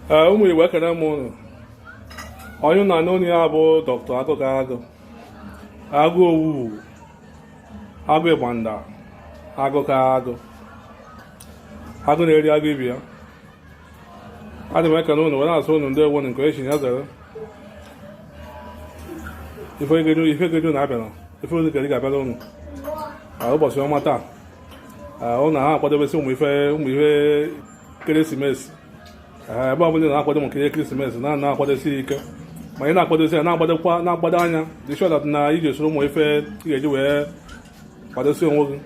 ụmụ Igbo ekene m ụnụ. Onye na n'onu ya bụ Dr. Agụ Owu, Agụ Ịgbanda, Agụ na-eri agụ ibi ya. Adị m ekene ụnụ wee na-asụ ụnụ ndị ewu nke echi ya zere ife geju na-abịa na ife ozi kere ga-abịara ụnụ ụbọchị ọma taa. Ụnụ ha akwadobesi ụmụ ife ekeresimesi. Ebe ọ bụla na-akwado maka ihe ekeresimesi na-akwadosi ike, ma ị na-akwadosi ya na-agbado anya dị sure na iji esoro ụmụ ife ị ga-eji wee kwadosi onwe gị.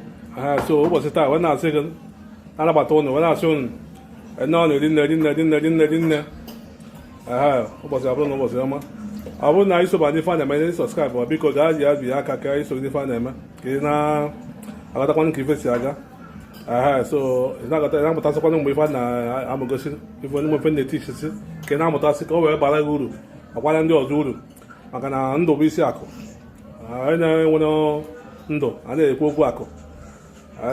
So ụbọchị taa wee na-asị gị na-anabata ụnụ wee na-asị ụnụ nne eri nne. Ụbọchị abụrụ na ụbọchị ọma. Ọ bụrụ na isoba ndị fa na-eme ndị sọskraịbụ ma biko gaa ji azụ ya aka ka iso ndị fa na-eme ka ị na-agatakwanụ ka ife si aga. So ị na-amụtasịkwanụ mgbe ife na-amụgosi ife na-eti isisi ka ị na-amụtasị ka o wee bara gị uru makwara ndị ọzọ uru, maka na ndụ bụ isi akụ. Onye na-enwere ndụ a na-ekwu okwu akụ.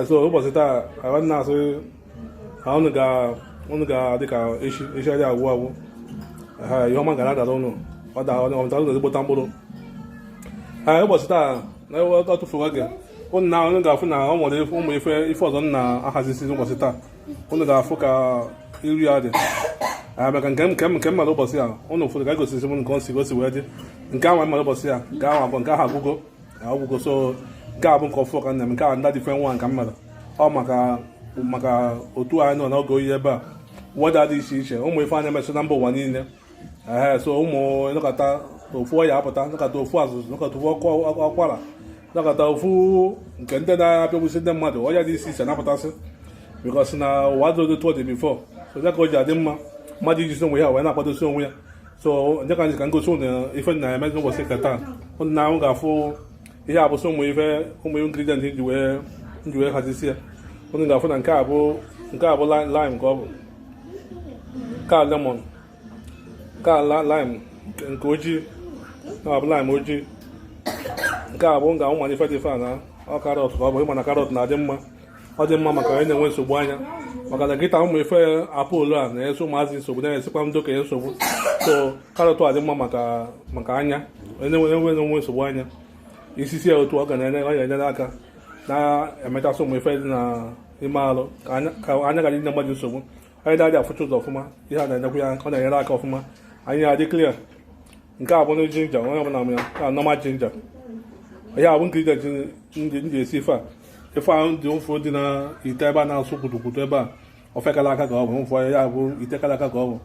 So ụbọchị taa na-asị ka unu ga-adị ka echi adị agwụ ihe ọma ga na-adara ụnụ ụnụ ezigbota mkpụrụ. Ụbọchị taa ọ tụfuru oge ụnụ ga-afụ na ọ nwere ụmụ ife ọzọ na-ahazisi ụbọchị taa. Ụnụ ga-afụ ka iri ya dị maka nke mmadụ ụbọchị a ụnụ ụfọdụ ga egosisi m nke gosi wee dị nke ahụ mmadụ ụbọchị a nke ahụ abụ nke ahụ agwụgo. So nke a bụ nke ọfụ ka nna m nke ahụ ndị dịfe nwa nke mmadụ ọ maka otu anyị nọ n'oge oyi ebe a weda dị iche iche ụmụ ife anya emesị na mba ụwa niile. So ụmụ nọkọta ofu ọya apụta, nọkọta ofu azụzụ, nọkọta ofu ọkụ akwara, nọkọta ofu nke ndị na-apịagbusi ndị mmadụ ọya dị isi iche na-apụtasị bikọsi na ụwa dị otu ọ dị bifọ. So ya ka o ji adị mma mmadụ iji si onwe ya wee na-akwadosi onwe ya. So nye ka ngosi ụnụ ife na-eme n'ụbọchị nke taa. Ụnụ na ahụ ga-afụ ihe abụsị ụmụ ingredient ji wee hazisi ya. Ụnụ ga-afụ na nke a bụ lime ka ọ bụ, nke a lemon, nke a lime nke ojii na-abụ lime ojii, nke a bụ ga-ahụ mana ife dị ife a na ọ karọt ka ọ bụ ịma na karọt na-adị mma. Ọ dị mma maka onye na-enwe nsogbu anya, maka na nkịta ụmụ ife apụl a na-eso ụmụazị nsogbu na-esikwa ndị okenye nsogbu. So karọt a dị mma maka anya onye na-enwe nsogbu anya. Isisi ya otu ọ ga-enyere aka na-emechasị ụmụ ife dị n'ime alụ ka anya ga ndị mmadụ nsogbu. Anyị na-adị afụcha ụzọ ọfụma, ihe a na-enyekwa ya ọ na-enyere aka ọfụma, anyị adị clear. Nke a bụ na jinja onye ọbụla m ya ka nọma jinja. Ihe a bụ ingredient m ji esi ife ahụ dị ofu dị na ite ebe a na-asụ kwutukwutu ebe a ofekala aka ka ọ bụ mfọ ya bụ ite kala aka ka ọ bụ.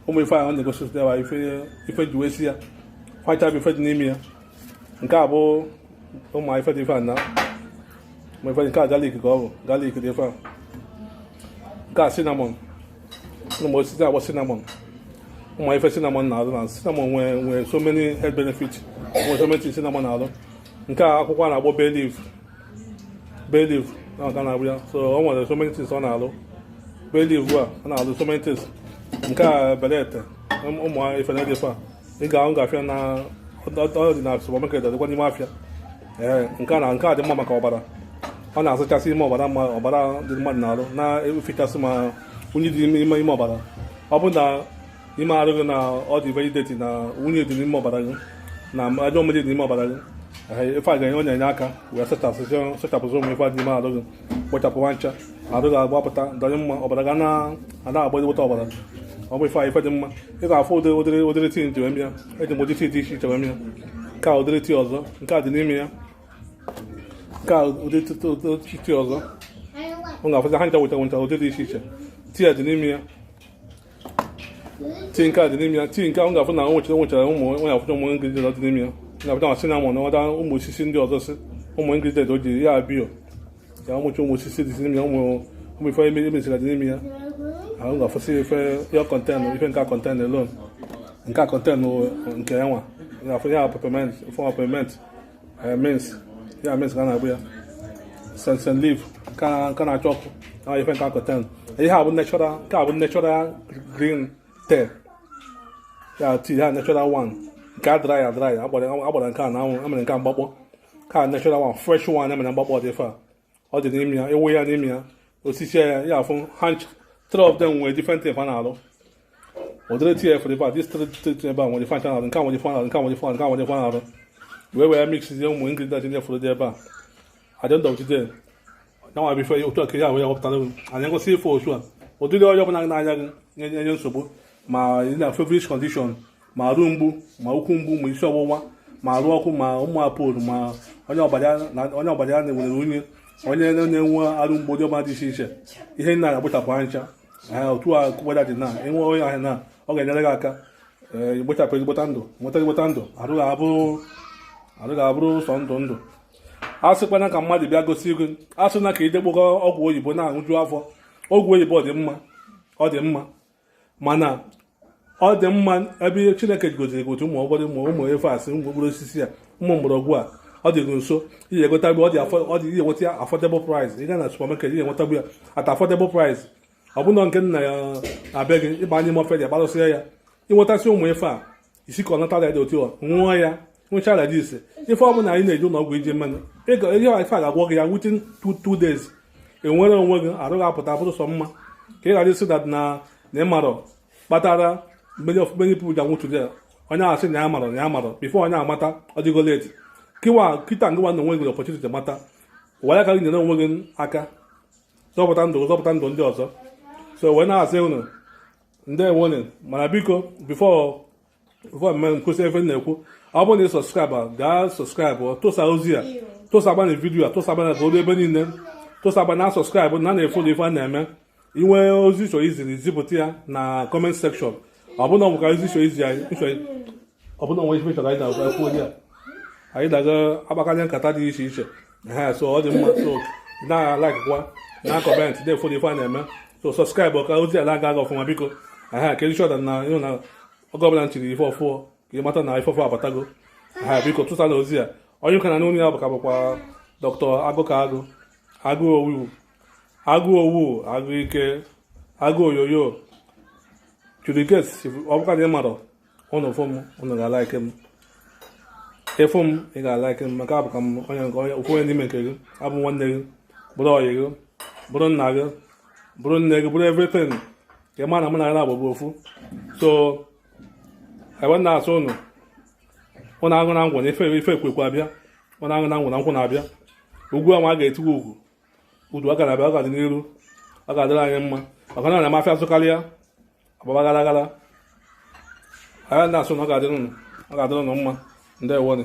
Ụmụ ife ahụ na-egosipụta ya ife ji wee si ya kwacha bụ ife dị n'ime ya. Nke a bụ ụmụ ife dị ife a na ụmụ ife dị nke a galik ka ọ bụ galik dị ife a. Nke a cinnamon, ụmụ osisi agbọ cinnamon, ụmụ ife cinnamon na-alụ na cinnamon nwere so many health benefits, nwere so many cinnamon na-alụ. Nke a akwụkwọ na-agbọ bay leaf na ọga na-abụ ya. So ọ nwere so many things ọ na-alụ. Bay leaf a na-alụ so many things. Nke a belete ụmụ ife na-ede ife a ị ga-afịa na ọ dị na supermarket dịkwa n'ime afịa. Nke a dị mma maka ọbara. Ọ na-asụchasị ime ọbara dị mmadụ na-arụ, na-efichasị ma unyi dị ime ọbara. Ọ bụ na ime arụ gị na ọ dị very dirty na unyi dị n'ime ọbara gị na ajọ mmiri dị n'ime ọbara gị, ife a ga-enye ọ na-enye aka wee sachapụsị ụmụ ife dị n'ime arụ gị, kpochapụ ncha arụ gị agbapụta danye mma, ọbara ga na-agbadịgbota ọbara. Ọ bụ ife dị mma. Ị ga-afụ ụdịrị tii nji wee mịa, eji m ụdị tii dị iche iche wee mịa. Nke a ụdịrị tii ọzọ, nke a dị n'ime ya. Nke a ụdị tii ọzọ ọ ga-afụzi ha ncha ụdị dị iche iche. Tii a dị n'ime ya, tii nke a dị n'ime ya. Tii nke a m ga-afụ na nwechara ụmụ ya afụcha ụmụ ingredient dị n'ime ya. Ga-afụcha ma cinnamon na ọda ụmụ osisi ndị ọzọ si ụmụ ingredient o ji ya bio ya ụmụ osisi dị n'ime ya, ụmụ ife emesịra dị n'ime ya. Ahụ ga-afụsị ife kọntenụ ife nke a kọntenụ alone. Nke a kọntenụ nke ya nwa ga-afụ ya peppermint mint ya mint ka na-abụ ya sensen leaf ka na-achọ ọkụ na ife nke akọten. Ihe a bụ natural green tea ya tii ha natural one nke a dry agbara nke a na anwụ emere nke a mgbakpọ ka natural one fresh one emere mgbakpọ dị ife a ọ dị n'ime ya. Ewu ya n'ime ya osisi ya afụ ha 3 of them nwere different thing ha na-alụ. ụdịrị tf ebe a distrịtị ebe a nwere fancha na nke a nwere fan nke a nwere fan nke a nwere fan arụ wee mixizie ụmụ ingredient ndị fọrọ dị ebe a aja ndọjide nyanwa bife otu a ka ya ahụ ya wepụtara anyị ngosi ife otu a ụdịrị ọrịa ọbụla n'anya gị nye nsogbu ma ị na feverish condition ma arụ mgbu ma ụkwụ mgbu ma isi ọwụwa ma arụ ọkụ ma ụmụ apụl ma onye ọbara na-enwere unyi onye na-enwe arụ mgbu dị ọbụla dị iche iche ihe nna na-agbụchapụ ncha otu a kweda dị na enwe onye ahịa na ọ ga-enyere gị aka igbochapụ ezigbota ndụ nweta ezigbota ndụ arụ ga-abụrụ sọ ndụ a sịkwana ka mmadụ bịa gosi gị a sị na ka idekpogo ọgwụ oyibo na-aṅụju afọ ọgwụ oyibo ọ dị mma mana ọ dị mma ebe Chineke goziri gị otu ụmụ ọgọdị ma ụmụ efe asị ụmụ okpuru osisi a ụmụ mgbọrọgwụ a ọ dị gị nso ihe egotabu ọ dị ihe enweta ya affordable price ị gaa na supermarket ihe enwetabu ya at affordable price ọ bụna nke nna ya na-abịa gị ịba anyị mọfe dị agbalụsịa ya ịnwetasị ụmụ efe a isi ka ọ natara ya dị otu nwụọ ya nwechara dị ise ife ọbụla anyị na-eji ụlọ ọgwụ iji mmanụ ihe ife a ga-agwọ gị ya within 2 days enwere onwe gị arụ ga-apụta bụrụ sọ mma ka ị ghara isi dat na ịmarọ kpatara many people ji anwụtụ ya onye asị na ya marọ bifo onye amata ọ dịgo leti kịta ngịwa na onwe gị opportunity mata ụwa ya ka gị nyere onwe gị aka zọpụta ndụ ndị ọzọ so wee na-asị unu ndị enwene mana biko bifo mmemme nkwụsị ebe na-ekwu ọ bụrụ na ị sọskraịbụ gaa sọskraịbụ tụsa ozi a tụsaba na vidiyo a tụsaba na olu ebe niile tụsaba na sọskraịbụ na na-efolo ife a na-eme inwe ozi chọrọ iziri zipụta ya na kọment sekshọn ọ bụna ọbụka ozi chọrọ izi anyị ọ bụna onwe ife chọrọ anyị na-ekwu onye a anyị daga akpakanye nkata dị iche iche so ọ dị mma so na-alaikwa na kọment na-efolo ife a na-eme so sọskraịbụ ka ozi ala aga ọfụma biko ka ịchọda na ịhụ na oge ọbụla nchiri ife ọfụọ ka ị mata na ife ọfụọ abatago biko tụsa na ozi a onye ụka na n'onye ya bụka bụkwa Dr. Agụ Owu Agụ Ike Agụ Oyoyo Chukwukas ọ bụka na ị marọ ụnụ fụ m ụnụ ga-alaike m ịfụ m ị ga-alaike m maka abụka m ofu onye n'ime nke gị abụ nwanne gị bụrụ ọyị gị bụrụ nna gị bụrụ nne gị bụrụ everything ka ị ma na mụ na gị na-agbagbu ofu so ebe na-asụ ụnụ agụ na ngwụ na ife ekwekwe abịa ụnụ agụ na ngwụ na nkwụ na-abịa ugwu ahụ a ga-etigwa udu a ga-abịa ọ ga-adị n'iru ọ ga-adịrị anyị mma maka na na-amafịa asụkarịa agbaba gara gara anyị na-asụ na ọ ga-adịrị ụnụ mma ndị ewone